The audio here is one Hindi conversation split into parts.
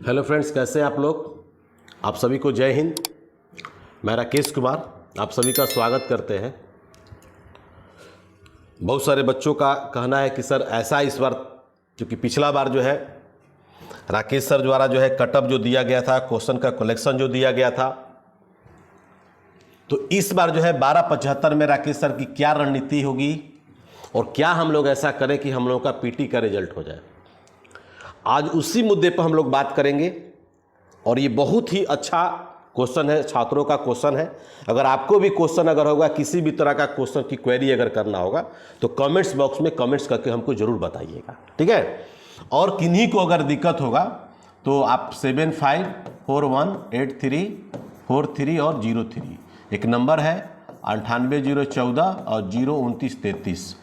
हेलो फ्रेंड्स, कैसे हैं आप लोग। आप सभी को जय हिंद। मैं राकेश कुमार आप सभी का स्वागत करते हैं। बहुत सारे बच्चों का कहना है कि सर ऐसा इस बार, क्योंकि पिछला बार जो है राकेश सर द्वारा जो है कटअप जो दिया गया था, क्वेश्चन का कलेक्शन जो दिया गया था, तो इस बार जो है 1275 में राकेश सर की क्या रणनीति होगी और क्या हम लोग ऐसा करें कि हम लोगों का पीटी का रिजल्ट हो जाए। आज उसी मुद्दे पर हम लोग बात करेंगे और ये बहुत ही अच्छा क्वेश्चन है, छात्रों का क्वेश्चन है। अगर आपको भी क्वेश्चन अगर होगा, किसी भी तरह का क्वेश्चन की क्वेरी अगर करना होगा तो कमेंट्स बॉक्स में कमेंट्स करके हमको ज़रूर बताइएगा, ठीक है। और किन्हीं को अगर दिक्कत होगा तो आप 75418343 और 03 एक नंबर है 980114 और 02933।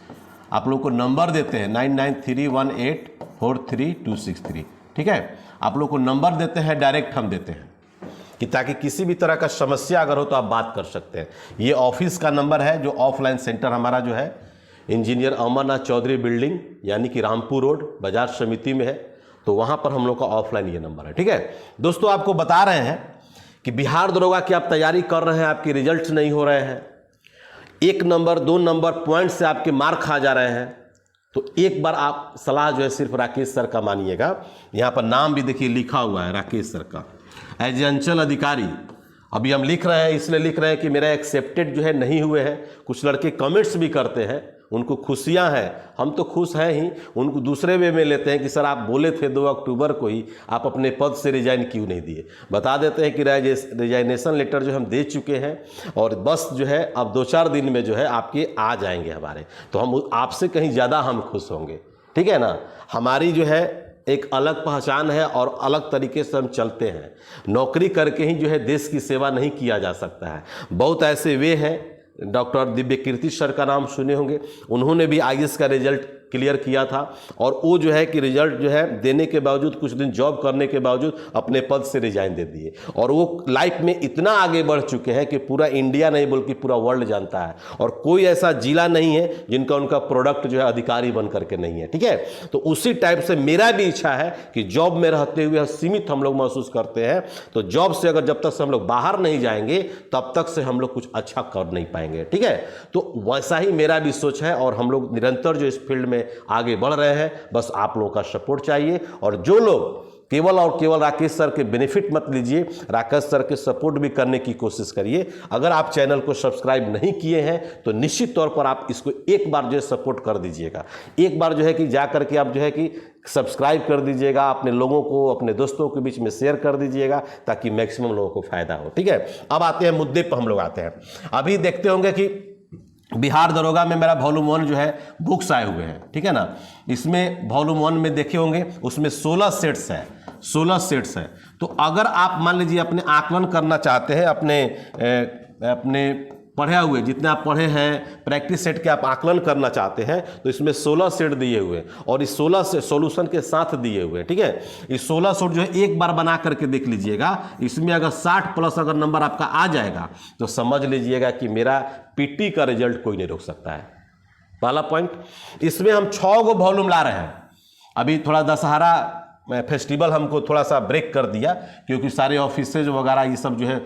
आप लोग को नंबर देते हैं 9931843263, ठीक है। आप लोग को नंबर देते हैं, डायरेक्ट हम देते हैं कि ताकि किसी भी तरह का समस्या अगर हो तो आप बात कर सकते हैं। ये ऑफिस का नंबर है जो ऑफलाइन सेंटर हमारा जो है इंजीनियर अमरनाथ चौधरी बिल्डिंग यानी कि रामपुर रोड बाजार समिति में है, तो वहाँ पर हम लोग का ऑफलाइन ये नंबर है, ठीक है। दोस्तों आपको बता रहे हैं कि बिहार दरोगा की आप तैयारी कर रहे हैं, आपके रिजल्ट नहीं हो रहे हैं, 1 नंबर 2 नंबर पॉइंट से आपके मार्क खा जा रहे हैं, तो एक बार आप सलाह जो है सिर्फ राकेश सर का मानिएगा। यहाँ पर नाम भी देखिए लिखा हुआ है राकेश सर का, एज ए अंचल अधिकारी। अभी हम लिख रहे हैं, इसलिए लिख रहे हैं कि मेरा एक्सेप्टेड जो है नहीं हुए हैं। कुछ लड़के कमेंट्स भी करते हैं, उनको खुशियां हैं, हम तो खुश हैं ही, उनको दूसरे वे में लेते हैं कि सर आप बोले थे 2 अक्टूबर को ही, आप अपने पद से रिजाइन क्यों नहीं दिए। बता देते हैं कि रिजाइनेशन लेटर जो हम दे चुके हैं और बस जो है अब 2-4 दिन में जो है आपके आ जाएंगे हमारे, तो हम आपसे कहीं ज़्यादा हम खुश होंगे, ठीक है ना। हमारी जो है एक अलग पहचान है और अलग तरीके से हम चलते हैं। नौकरी करके ही जो है देश की सेवा नहीं किया जा सकता है। बहुत ऐसे वे हैं, डॉक्टर दिव्य कीर्ति सर का नाम सुने होंगे, उन्होंने भी आईएएस का रिजल्ट क्लियर किया था और वो जो है कि रिजल्ट जो है देने के बावजूद, कुछ दिन जॉब करने के बावजूद अपने पद से रिजाइन दे दिए और वो लाइफ में इतना आगे बढ़ चुके हैं कि पूरा इंडिया नहीं बल्कि पूरा वर्ल्ड जानता है और कोई ऐसा जिला नहीं है जिनका उनका प्रोडक्ट जो है अधिकारी बन करके नहीं है, ठीक है। तो उसी टाइप से मेरा भी इच्छा है कि जॉब में रहते हुए सीमित हम लोग महसूस करते हैं, तो जॉब से अगर जब तक से हम लोग बाहर नहीं जाएंगे तब तक से हम लोग कुछ अच्छा कर नहीं पाएंगे, ठीक है। तो वैसा ही मेरा भी सोच है और हम लोग निरंतर जो इस फील्ड में आगे बढ़ रहे हैं, बस आप लोगों का सपोर्ट चाहिए। और जो लोग केवल और केवल राकेश सर के बेनिफिट मत लीजिए, राकेश सर के सपोर्ट भी करने की कोशिश करिए। अगर आप चैनल को सब्सक्राइब नहीं किए हैं तो निश्चित तौर पर आप इसको एक बार जो है सपोर्ट कर दीजिएगा। एक बार जो है कि जा करके आप जो है कि सब्सक्राइब कर दीजिएगा, अपने लोगों को, अपने दोस्तों के बीच में शेयर कर दीजिएगा ताकि मैक्सिमम लोगों को फायदा हो, ठीक है। अब आते हैं मुद्दे पर, हम लोग आते हैं। अभी देखते होंगे कि बिहार दरोगा में मेरा वॉल्यूम 1 जो है बुक्स आए हुए हैं, ठीक है ना। इसमें वॉल्यूम 1 में देखे होंगे उसमें 16 सेट्स है, 16 सेट्स है। तो अगर आप मान लीजिए अपने आकलन करना चाहते हैं, अपने पढ़े हुए जितने आप पढ़े हैं प्रैक्टिस सेट के आप आकलन करना चाहते हैं, तो इसमें 16 सेट दिए हुए और इस 16 से सॉल्यूशन के साथ दिए हुए, ठीक है। इस 16 सेट जो है एक बार बना करके देख लीजिएगा। इसमें अगर 60+ अगर नंबर आपका आ जाएगा तो समझ लीजिएगा कि मेरा पीटी का रिजल्ट कोई नहीं रोक सकता है। पहला पॉइंट, इसमें हम 6 गो वॉल्यूम ला रहे हैं। अभी थोड़ा दशहरा फेस्टिवल हमको थोड़ा सा ब्रेक कर दिया क्योंकि सारे ऑफिसेज वगैरह ये सब जो है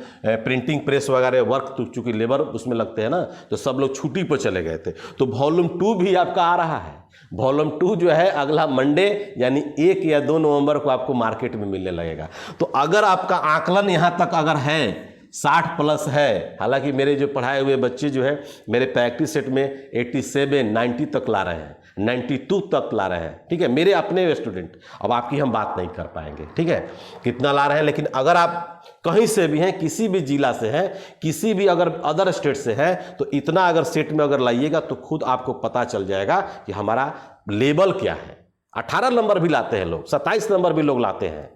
प्रिंटिंग प्रेस वगैरह वर्क, तो चूँकि लेबर उसमें लगते हैं ना, तो सब लोग छुट्टी पर चले गए थे। तो वॉल्यूम 2 भी आपका आ रहा है। वॉल्यूम 2 जो है अगला मंडे यानी 1 या 2 नवंबर को आपको मार्केट में मिलने लगेगा। तो अगर आपका आकलन यहाँ तक अगर है 60+ है, हालांकि मेरे जो पढ़ाए हुए बच्चे जो है मेरे प्रैक्टिस सेट में 87, 90 तक ला रहे हैं, 92 तक ला रहे हैं, ठीक है, मेरे अपने स्टूडेंट। अब आपकी हम बात नहीं कर पाएंगे, ठीक है, कितना ला रहे हैं। लेकिन अगर आप कहीं से भी हैं, किसी भी जिला से हैं, किसी भी अगर अदर स्टेट से हैं, तो इतना अगर सेट में अगर लाइएगा तो खुद आपको पता चल जाएगा कि हमारा लेवल क्या है। 18 नंबर भी लाते हैं लोग, 27 नंबर भी लोग लाते हैं,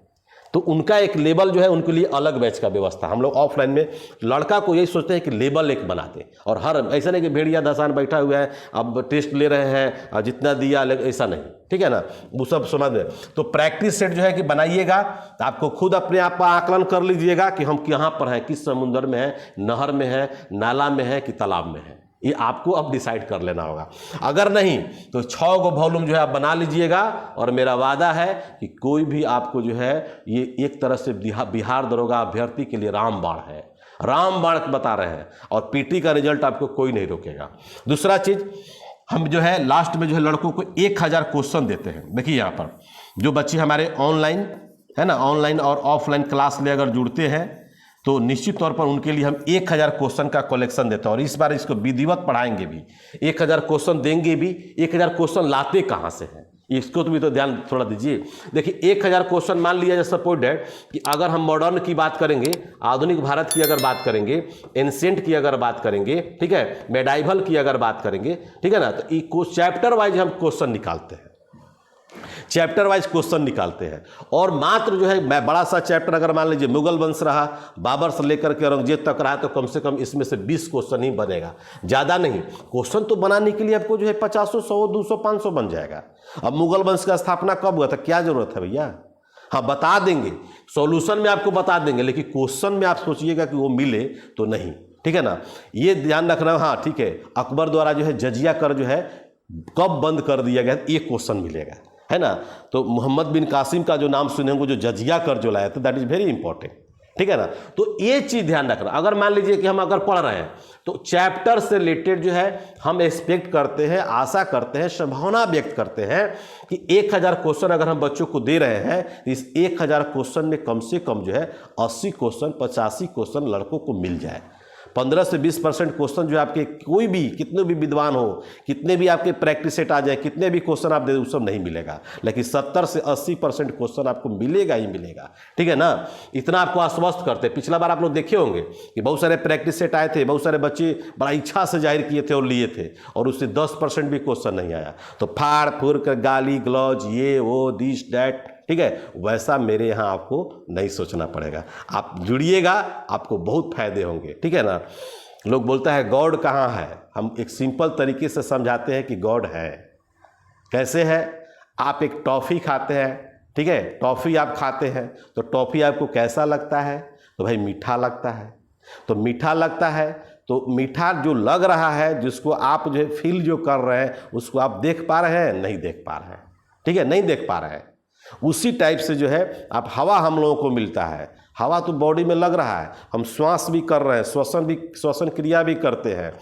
तो उनका एक लेवल जो है उनके लिए अलग बैच का व्यवस्था। हम लोग ऑफलाइन में लड़का को यही सोचते हैं कि लेवल एक बनाते, और हर ऐसा नहीं कि भेड़िया दसान बैठा हुआ है अब टेस्ट ले रहे हैं और जितना दिया, ऐसा नहीं, ठीक है ना, वो सब समझ में। तो प्रैक्टिस सेट जो है कि बनाइएगा तो आपको खुद अपने आप का आकलन कर लीजिएगा कि हम कहाँ पर हैं, किस समुद्र में है, नहर में है, नाला में है कि तालाब में है। ये आपको अब डिसाइड कर लेना होगा। अगर नहीं तो 6 गो वॉल्यूम जो है आप बना लीजिएगा, और मेरा वादा है कि कोई भी आपको जो है ये एक तरह से बिहार दरोगा अभ्यर्थी के लिए रामबाण है, रामबाण बता रहे हैं, और पीटी का रिजल्ट आपको कोई नहीं रोकेगा। दूसरा चीज, हम जो है लास्ट में जो है लड़कों को 1000 क्वेश्चन देते हैं। देखिए यहाँ पर जो बच्चे हमारे ऑनलाइन है ना, ऑनलाइन और ऑफलाइन क्लास में अगर जुड़ते हैं तो निश्चित तौर पर उनके लिए हम 1000 क्वेश्चन का कलेक्शन देते हैं, और इस बार इसको विधिवत पढ़ाएंगे भी, 1000 क्वेश्चन देंगे भी। 1000 क्वेश्चन लाते कहाँ से हैं, इसको तो भी तो ध्यान थोड़ा दीजिए। देखिए 1000 क्वेश्चन मान लिया जाए सपोज डेट कि अगर हम मॉडर्न की बात करेंगे, आधुनिक भारत की अगर बात करेंगे, एंशिएंट की अगर बात करेंगे, ठीक है, मेडाइवल की अगर बात करेंगे, ठीक है ना, तो ये चैप्टर वाइज हम क्वेश्चन निकालते हैं, चैप्टर वाइज क्वेश्चन निकालते हैं। और मात्र जो है मैं बड़ा सा चैप्टर अगर मान लीजिए मुगल वंश रहा, बाबर से लेकर के औरंगजेब तक रहा, तो कम से कम इसमें से 20 क्वेश्चन ही बनेगा, ज़्यादा नहीं। क्वेश्चन तो बनाने के लिए आपको जो है 50, 100, 200, 500 बन जाएगा। अब मुगल वंश का स्थापना कब हुआ था, क्या जरूरत है भैया, हाँ बता देंगे, सॉल्यूशन में आपको बता देंगे, लेकिन क्वेश्चन में आप सोचिएगा कि वो मिले तो नहीं, ठीक है ना, ये ध्यान रखना। हाँ ठीक है, अकबर द्वारा जो है जजिया कर जो है कब बंद कर दिया गया, एक क्वेश्चन मिलेगा, है ना। तो मोहम्मद बिन कासिम का जो नाम सुने होंगे, जो जजिया कर जो लाया था, दैट इज वेरी इंपॉर्टेंट, ठीक है ना। तो ये चीज ध्यान रखना। अगर मान लीजिए कि हम अगर पढ़ रहे हैं तो चैप्टर से रिलेटेड जो है हम एक्सपेक्ट करते हैं, आशा करते हैं, संभावना व्यक्त करते हैं कि 1000 क्वेश्चन अगर हम बच्चों को दे रहे हैं तो इस 1000 क्वेश्चन में कम से कम जो है 80 क्वेश्चन, 85 क्वेश्चन लड़कों को मिल जाए। 15 से 20% क्वेश्चन जो आपके कोई भी, कितने भी विद्वान हो, कितने भी आपके प्रैक्टिस सेट आ जाए, कितने भी क्वेश्चन आप दे वो सब नहीं मिलेगा, लेकिन 70 से 80% क्वेश्चन आपको मिलेगा ही मिलेगा, ठीक है ना। इतना आपको आश्वस्त करते हैं। पिछला बार आप लोग देखे होंगे कि बहुत सारे प्रैक्टिस सेट आए थे, बहुत सारे बच्चे बड़ा इच्छा से जाहिर किए थे और लिए थे, और उससे 10% भी क्वेश्चन नहीं आया, तो फाड़ फूड़ कर गाली गलौज, ये वो, दिस डैट, ठीक है। वैसा मेरे यहाँ आपको नहीं सोचना पड़ेगा। आप जुड़िएगा, आपको बहुत फायदे होंगे, ठीक है ना। लोग बोलता है गॉड कहाँ है, हम एक सिंपल तरीके से समझाते हैं कि गॉड है। कैसे है, आप एक टॉफ़ी खाते हैं, ठीक है, टॉफ़ी आप खाते हैं तो टॉफ़ी आपको कैसा लगता है, तो भाई मीठा लगता है। तो मीठा लगता है तो मीठा जो लग रहा है, जिसको आप जो है फील जो कर रहे हैं, उसको आप देख पा रहे हैं, नहीं देख पा रहे हैं, ठीक है, नहीं देख पा रहे हैं। उसी टाइप से जो है आप हवा हम लोगों को मिलता है, हवा तो बॉडी में लग रहा है, हम श्वास भी कर रहे हैं, श्वसन क्रिया भी करते हैं।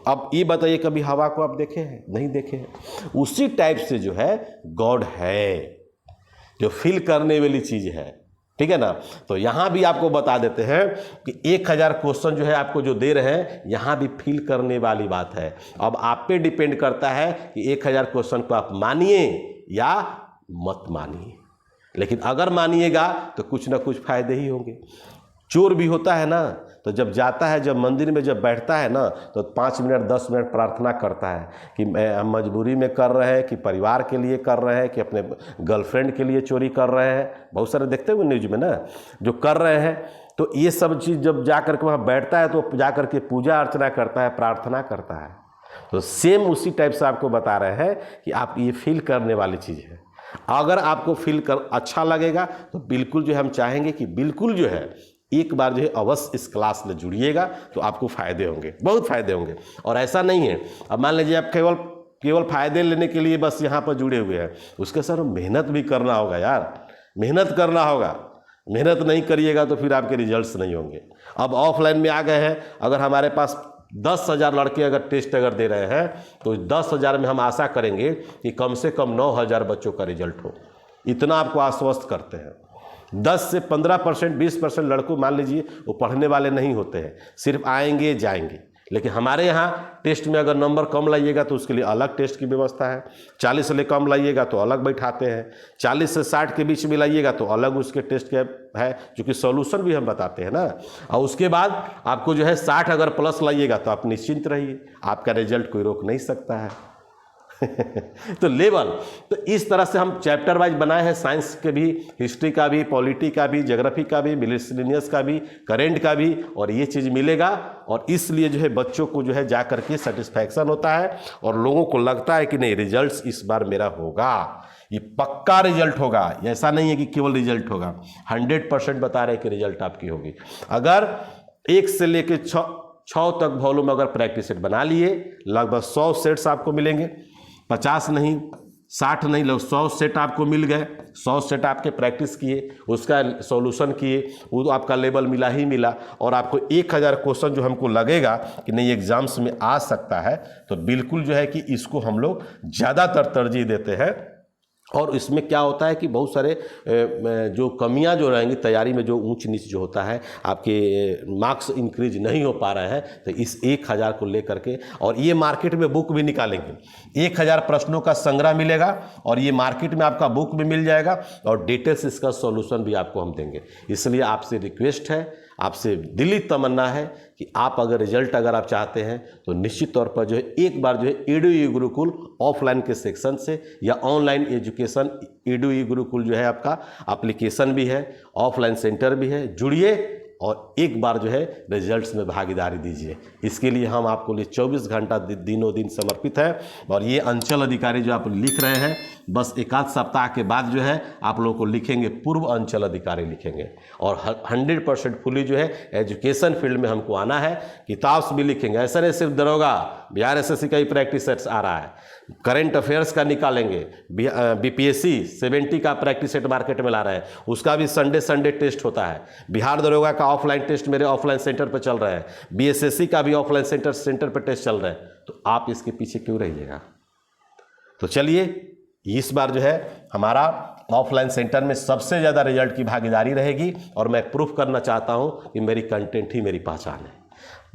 अब ये बताइए कभी हवा को आप देखे हैं, नहीं देखे हैं। उसी टाइप से जो है गॉड है, जो फील करने वाली चीज है, ठीक है ना। तो यहाँ भी आपको बता देते हैं कि 1000 क्वेश्चन जो है आपको जो दे रहे हैं, यहाँ भी फील करने वाली बात है। अब आप पे डिपेंड करता है कि 1000 क्वेश्चन को आप मानिए या मत मानिए, लेकिन अगर मानिएगा तो कुछ ना कुछ फायदे ही होंगे। चोर भी होता है ना, तो जब जाता है, जब मंदिर में जब बैठता है ना, तो 5 मिनट 10 मिनट प्रार्थना करता है कि हम मजबूरी में कर रहे हैं, कि परिवार के लिए कर रहे हैं, कि अपने गर्लफ्रेंड के लिए चोरी कर रहे हैं। बहुत सारे देखते हुए न्यूज में ना जो कर रहे हैं। तो ये सब चीज़ जब जा कर के वहाँ बैठता है तो जा कर के पूजा अर्चना करता है, प्रार्थना करता है। तो सेम उसी टाइप से आपको बता रहे हैं कि आप ये फील करने वाली चीज़ है। अगर आपको फील कर अच्छा लगेगा तो बिल्कुल जो है हम चाहेंगे कि बिल्कुल जो है एक बार जो है अवश्य इस क्लास में जुड़िएगा, तो आपको फायदे होंगे, बहुत फायदे होंगे। और ऐसा नहीं है अब मान लीजिए आप केवल फायदे लेने के लिए बस यहाँ पर जुड़े हुए हैं, उसके सर मेहनत भी करना होगा यार, मेहनत करना होगा। मेहनत नहीं करिएगा तो फिर आपके रिजल्ट्स नहीं होंगे। अब ऑफलाइन में आ गए हैं, अगर हमारे पास 10,000 लड़के अगर टेस्ट अगर दे रहे हैं तो 10,000 में हम आशा करेंगे कि कम से कम 9,000 बच्चों का रिजल्ट हो, इतना आपको आश्वस्त करते हैं। 10 से 15%, 20% लड़कों मान लीजिए वो पढ़ने वाले नहीं होते हैं, सिर्फ आएंगे जाएंगे। लेकिन हमारे यहाँ टेस्ट में अगर नंबर कम लाइएगा तो उसके लिए अलग टेस्ट की व्यवस्था है। 40 से कम लाइएगा तो अलग बैठाते हैं, 40 से 60 के बीच में लाइएगा तो अलग उसके टेस्ट के है, जो कि सॉल्यूशन भी हम बताते हैं ना। और उसके बाद आपको जो है 60 अगर प्लस लाइएगा तो आप निश्चिंत रहिए, आपका रिजल्ट कोई रोक नहीं सकता है। तो लेवल तो इस तरह से हम चैप्टर वाइज बनाए हैं, साइंस के भी, हिस्ट्री का भी, पॉलिटी का भी, ज्योग्राफी का भी, मिसलेनियस का भी, करेंट का भी, और ये चीज़ मिलेगा। और इसलिए जो है बच्चों को जो है जा करके सेटिस्फैक्शन होता है और लोगों को लगता है कि नहीं रिजल्ट्स इस बार मेरा होगा, ये पक्का रिजल्ट होगा। ऐसा नहीं है कि केवल रिजल्ट होगा, 100% बता रहे हैं कि रिजल्ट आपकी होगी। अगर 1 से लेकर 6 तक वॉल्यूम अगर प्रैक्टिस सेट बना लिए, लगभग 100 सेट्स आपको मिलेंगे, 50 नहीं 60 नहीं, लगभग 100 सेट आपको मिल गए। 100 सेट आपके प्रैक्टिस किए, उसका सॉल्यूशन किए, वो तो आपका लेवल मिला ही मिला, और आपको 1000 क्वेश्चन जो हमको लगेगा कि नहीं एग्जाम्स में आ सकता है, तो बिल्कुल जो है कि इसको हम लोग ज़्यादातर तरजीह देते हैं। और इसमें क्या होता है कि बहुत सारे जो कमियां जो रहेंगी तैयारी में, जो ऊंच नीच जो होता है, आपके मार्क्स इंक्रीज नहीं हो पा रहे हैं, तो इस 1000 को लेकर के, और ये मार्केट में बुक भी निकालेंगे, 1000 प्रश्नों का संग्रह मिलेगा, और ये मार्केट में आपका बुक भी मिल जाएगा, और डिटेल्स इसका सॉल्यूशन भी आपको हम देंगे। इसलिए आपसे रिक्वेस्ट है, आपसे दिली तमन्ना है कि आप अगर रिजल्ट अगर आप चाहते हैं तो निश्चित तौर पर जो है एक बार जो है EDU गुरुकुल ऑफलाइन के सेक्शन से, या ऑनलाइन एजुकेशन EDU गुरुकुल जो है आपका एप्लीकेशन भी है, ऑफलाइन सेंटर भी है, जुड़िए और एक बार जो है रिजल्ट्स में भागीदारी दीजिए। इसके लिए हम आपको लिए 24 घंटा दिनों दिन समर्पित है। और ये अंचल अधिकारी जो आप लिख रहे हैं, बस एक आध सप्ताह के बाद जो है आप लोगों को लिखेंगे पूर्व अंचल अधिकारी लिखेंगे, और 100% फुली जो है एजुकेशन फील्ड में हमको आना है। किताब भी लिखेंगे, ऐसा नहीं सिर्फ दरोगा, बिहार SSC का ही प्रैक्टिस सेट्स आ रहा है, करंट अफेयर्स का निकालेंगे, BPSC 70 का प्रैक्टिस सेट मार्केट में ला रहे हैं, उसका भी संडे टेस्ट होता है। बिहार दरोगा का ऑफलाइन टेस्ट मेरे ऑफलाइन सेंटर पर चल रहा है, BSSC का भी ऑफलाइन सेंटर पर टेस्ट चल रहा है, तो आप इसके पीछे क्यों रहिएगा। तो चलिए इस बार जो है हमारा ऑफलाइन सेंटर में सबसे ज़्यादा रिजल्ट की भागीदारी रहेगी, और मैं प्रूफ करना चाहता हूं कि मेरी कंटेंट ही मेरी पहचान है।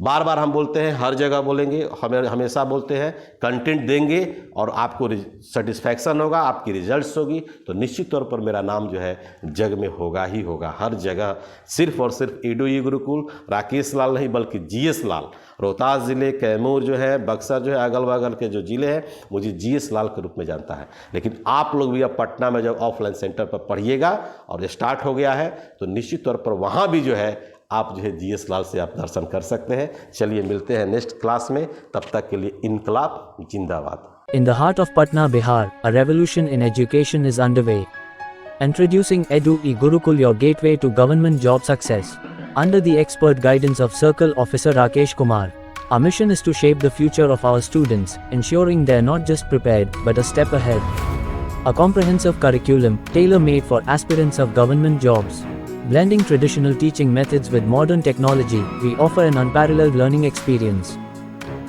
बार बार हम बोलते हैं, हर जगह बोलेंगे, हमेशा बोलते हैं, कंटेंट देंगे और आपको सेटिस्फैक्शन होगा, आपकी रिजल्ट्स होगी, तो निश्चित तौर पर मेरा नाम जो है जग में होगा ही होगा, हर जगह। सिर्फ और सिर्फ EDU गुरुकुल राकेश लाल नहीं, बल्कि GS लाल, रोहतास ज़िले, कैमूर जो है, बक्सर जो है, अगल बगल के जो ज़िले हैं, मुझे GS लाल के रूप में जानता है। लेकिन आप लोग भी अब पटना में जब ऑफलाइन सेंटर पर पढ़िएगा और स्टार्ट हो गया है, तो निश्चित तौर पर वहाँ भी जो है आप जो है GS लाल से आप दर्शन कर सकते हैं। चलिए मिलते हैं नेक्स्ट क्लास में, तब तक के लिए इनकलाब जिंदाबाद। In the heart of Patna, Bihar, a revolution in education is underway. Introducing EDU Gurukul, your gateway to government job success. Under the expert guidance of Circle Officer Rakesh Kumar, our mission is to shape the future of our students, ensuring they're not just prepared, but a step ahead. A comprehensive curriculum, tailor-made for aspirants of government jobs. Blending traditional teaching methods with modern technology, we offer an unparalleled learning experience.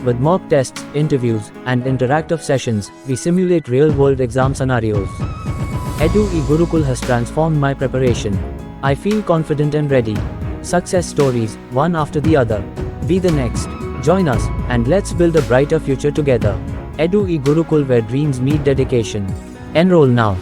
With mock tests, interviews, and interactive sessions, we simulate real-world exam scenarios. EDU Gurukul has transformed my preparation. I feel confident and ready. Success stories, one after the other. Be the next. Join us, and let's build a brighter future together. EDU Gurukul, where dreams meet dedication. Enroll now.